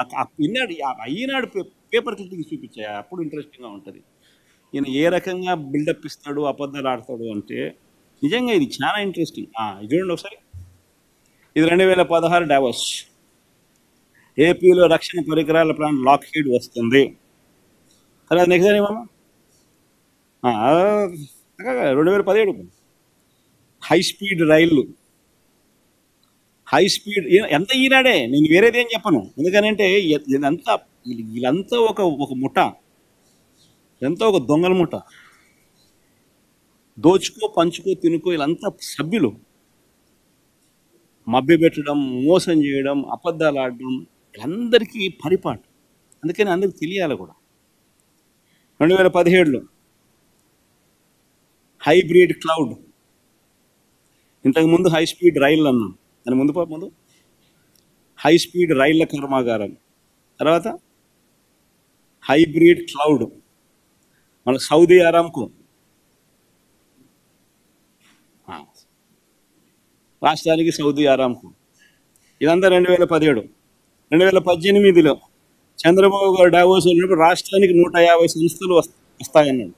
ఈనాడు ఈనాడు paper clipping చూపించా అప్పుడు ఇంట్రెస్టింగ్గా ఉంటుంది. ఈయన ఏ రకంగా బిల్డప్ ఇస్తాడు, అబద్ధాలు ఆడతాడు అంటే నిజంగా ఇది చాలా ఇంట్రెస్టింగ్. ఇది చూడండి ఒకసారి. ఇది 2016 డావోస్. ఏపీలో రక్షణ పరికరాల ప్లాంట్ లాక్హీడ్ వస్తుంది. తర్వాత నెక్స్ట్ ఏమమ్మా 2017 హై స్పీడ్ రైళ్ళు. హై స్పీడ్ ఎంత ఈనాడే, నేను వేరేది ఏం చెప్పను. ఎందుకనంటే ఇదంతా వీళ్ళంతా ఒక ముఠ, ఇదంతా ఒక దొంగల ముఠ. దోచుకో పంచుకో తినుకో వీళ్ళంతా సభ్యులు. మభ్య పెట్టడం, మోసం చేయడం, అబద్ధాలు ఆడడం అందరికీ పరిపాటు. అందుకని అందరికి తెలియాలి కూడా. 2017లో హైబ్రిడ్ క్లౌడ్. ఇంతకుముందు హై స్పీడ్ రైళ్ళు అన్నాం, దాని ముందు హై స్పీడ్ రైళ్ల కర్మాగారం. తర్వాత హైబ్రిడ్ క్లౌడ్, మన సౌదీ అరామ్కో రాష్ట్రానికి సౌదీ అరామ్కో. ఇదంతా 2017. 2018లో చంద్రబాబు గారు డావోస్ వెళ్ళినప్పుడు రాష్ట్రానికి 150 సంస్థలు వస్తాయన్నాడు.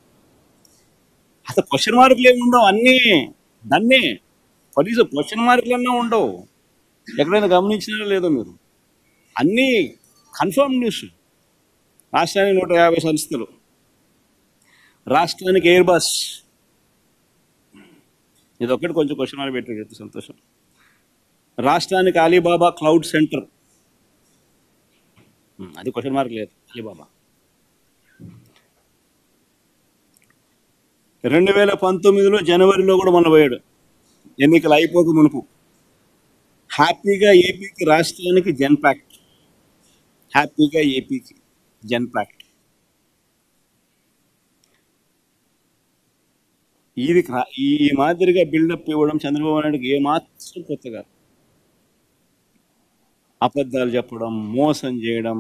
అసలు క్వశ్చన్ మార్కులు ఏమి ఉండవు, అన్నీ దాన్నే కనీసం క్వశ్చన్ మార్కులన్నా ఉండవు. ఎక్కడైనా గమనించినా లేదో మీరు, అన్నీ కన్ఫర్మ్ న్యూస్. రాష్ట్రానికి 150 సంస్థలు, రాష్ట్రానికి ఎయిర్ బస్. ఇది ఒక్కటి కొంచెం క్వశ్చన్ మార్క్ పెట్టాడు, సంతోషం. రాష్ట్రానికి అలీబాబా క్లౌడ్ సెంటర్, అది క్వశ్చన్ మార్క్ లేదు. అలీబాబా 2019లో జనవరిలో కూడా మొన్న పోయాడు, ఎన్నికలు అయిపోక మునుపు. హ్యాపీగా ఏపీకి, రాష్ట్రానికి జెన్పాక్ట్. హ్యాపీగా ఏపీకి జెన్పాక్ట్. ఇది ఈ మాదిరిగా బిల్డప్ ఇవ్వడం చంద్రబాబు నాయుడుకి ఏమాత్రం కొత్తగా. అబద్ధాలు చెప్పడం, మోసం చేయడం,